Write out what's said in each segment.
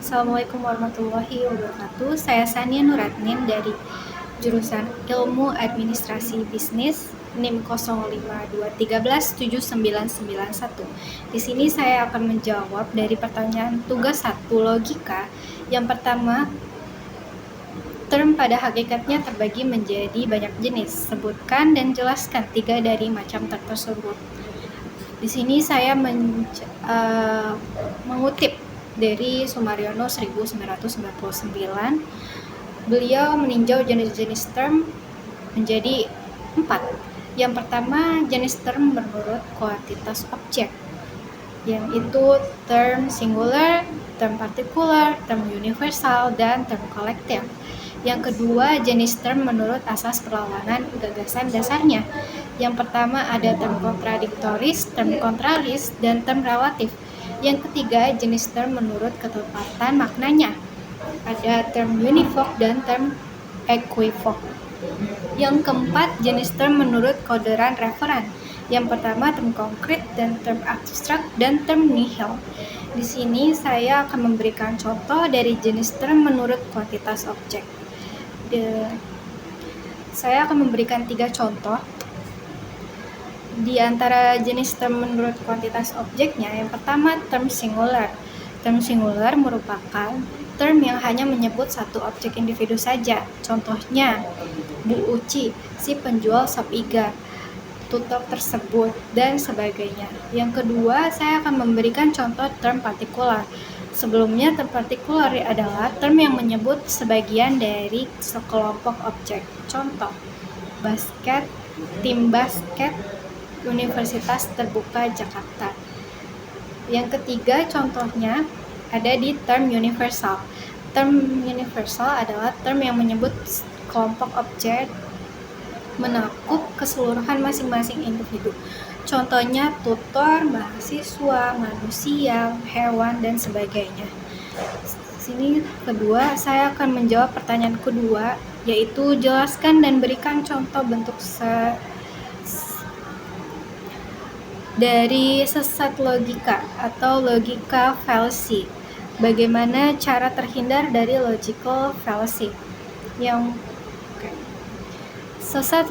Assalamualaikum warahmatullahi wabarakatuh. Saya Sania Nuratnin dari jurusan Ilmu Administrasi Bisnis NIM 0521317991. Di sini saya akan menjawab dari pertanyaan tugas 1 logika. Yang pertama, term pada hakikatnya terbagi menjadi banyak jenis. Sebutkan dan jelaskan 3 dari macam term tersebut. Di sini saya mengutip dari Sumaryono 1999. Beliau meninjau jenis-jenis term menjadi 4. Yang pertama, jenis term menurut kuantitas objek, yang itu term singular, term partikular, term universal, dan term kolektif. Yang kedua, jenis term menurut asas perlawanan gagasan dasarnya. Yang pertama ada term kontradiktoris, term kontraris, dan term relatif. Yang ketiga, jenis term menurut ketepatan maknanya. Ada term univok dan term equivok. Yang keempat, jenis term menurut koderan referen. Yang pertama term konkret dan term abstrak dan term nihil. Di sini saya akan memberikan contoh dari jenis term menurut kuantitas objek. Saya akan memberikan 3 contoh. Di antara jenis term menurut kuantitas objeknya, yang pertama term singular. Term singular merupakan term yang hanya menyebut satu objek individu saja. Contohnya, Bu Uci, si penjual sop iga, tutor tersebut, dan sebagainya. Yang kedua, saya akan memberikan contoh term partikular. Sebelumnya, term partikular adalah term yang menyebut sebagian dari sekelompok objek. Contoh, basket, tim basket, Universitas Terbuka Jakarta. Yang ketiga, contohnya ada di term universal. Term universal adalah term yang menyebut kelompok objek menakup keseluruhan masing-masing individu. Contohnya tutor, mahasiswa, manusia, hewan, dan sebagainya. Sini kedua, saya akan menjawab pertanyaan kedua, yaitu jelaskan dan berikan contoh bentuk dari sesat logika atau logika fallacy. Bagaimana cara terhindar dari logical fallacy? Sesat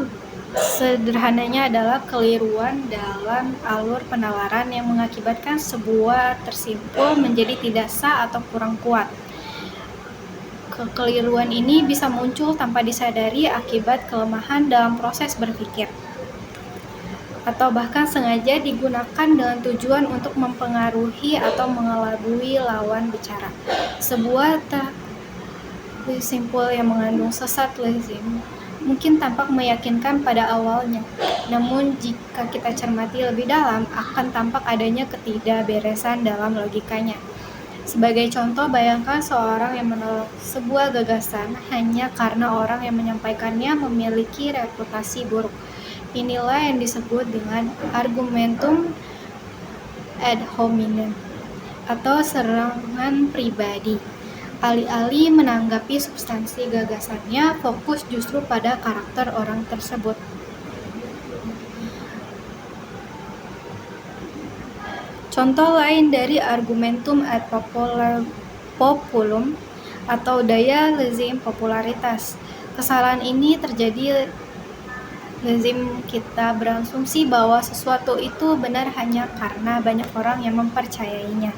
sederhananya adalah keliruan dalam alur penalaran yang mengakibatkan sebuah tersimpul menjadi tidak sah atau kurang kuat. Kekeliruan ini bisa muncul tanpa disadari akibat kelemahan dalam proses berpikir, atau bahkan sengaja digunakan dengan tujuan untuk mempengaruhi atau mengelabui lawan bicara. Sebuah simpul yang mengandung sesat lazim mungkin tampak meyakinkan pada awalnya, namun jika kita cermati lebih dalam, akan tampak adanya ketidakberesan dalam logikanya. Sebagai contoh, bayangkan seorang yang menolak sebuah gagasan hanya karena orang yang menyampaikannya memiliki reputasi buruk. Inilah yang disebut dengan argumentum ad hominem atau serangan pribadi. Alih-alih menanggapi substansi gagasannya, fokus justru pada karakter orang tersebut. Contoh lain dari argumentum ad populum atau daya lazim popularitas. Kesalahan ini terjadi lazim kita berasumsi bahwa sesuatu itu benar hanya karena banyak orang yang mempercayainya.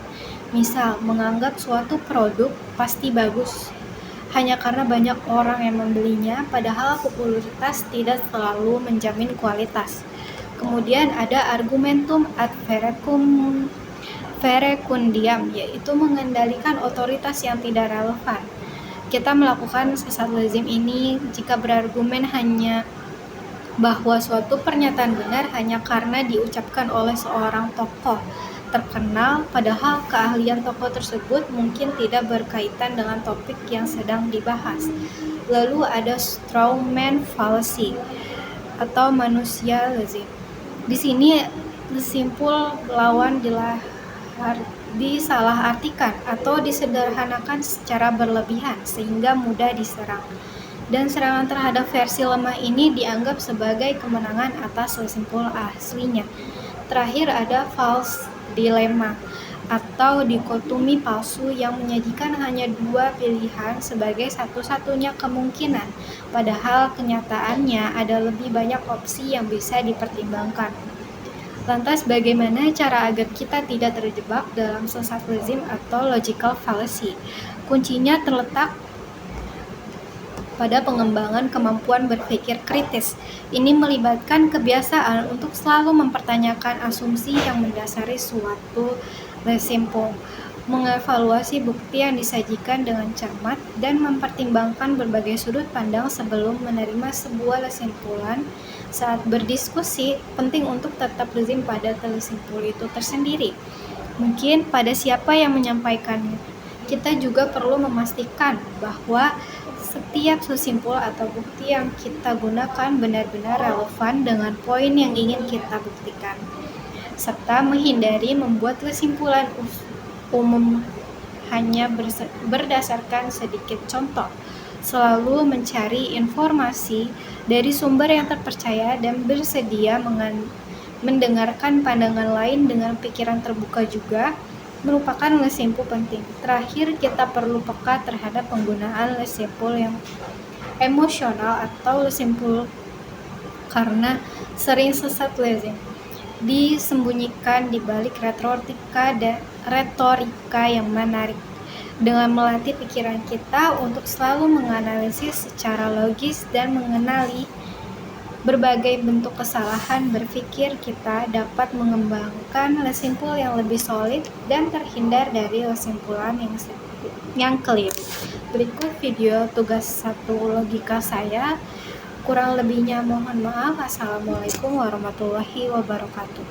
Misal, menganggap suatu produk pasti bagus hanya karena banyak orang yang membelinya, padahal popularitas tidak selalu menjamin kualitas. Kemudian ada argumentum ad verecundiam, yaitu mengendalikan otoritas yang tidak relevan. Kita melakukan sesat lazim ini jika berargumen hanya bahwa suatu pernyataan benar hanya karena diucapkan oleh seorang tokoh terkenal, padahal keahlian tokoh tersebut mungkin tidak berkaitan dengan topik yang sedang dibahas. Lalu ada strawman fallacy atau manusia lazim. Di sini simpul lawan disalahartikan atau disederhanakan secara berlebihan sehingga mudah diserang. Dan serangan terhadap versi lemah ini dianggap sebagai kemenangan atas simpul aslinya. Terakhir ada false dilemma atau dikotomi palsu yang menyajikan hanya dua pilihan sebagai satu-satunya kemungkinan, padahal kenyataannya ada lebih banyak opsi yang bisa dipertimbangkan. Lantas bagaimana cara agar kita tidak terjebak dalam sesat lazim atau logical fallacy? Kuncinya terletak pada pengembangan kemampuan berpikir kritis. Ini melibatkan kebiasaan untuk selalu mempertanyakan asumsi yang mendasari suatu lazim, mengevaluasi bukti yang disajikan dengan cermat, dan mempertimbangkan berbagai sudut pandang sebelum menerima sebuah kesimpulan. Saat berdiskusi, penting untuk tetap lazim pada kesimpulan itu tersendiri. Mungkin pada siapa yang menyampaikannya. Kita juga perlu memastikan bahwa setiap kesimpulan atau bukti yang kita gunakan benar-benar relevan dengan poin yang ingin kita buktikan, serta menghindari membuat kesimpulan umum hanya berdasarkan sedikit contoh. Selalu mencari informasi dari sumber yang terpercaya dan bersedia mendengarkan pandangan lain dengan pikiran terbuka juga merupakan kesimpulan penting. Terakhir, kita perlu peka terhadap penggunaan kesimpulan yang emosional atau kesimpulan karena sering sesat lazim disembunyikan di balik retorika yang menarik. Dengan melatih pikiran kita untuk selalu menganalisis secara logis dan mengenali berbagai bentuk kesalahan berpikir, kita dapat mengembangkan kesimpulan yang lebih solid dan terhindar dari kesimpulan yang keliru. Berikut video tugas 1 logika saya. Kurang lebihnya mohon maaf. Assalamualaikum warahmatullahi wabarakatuh.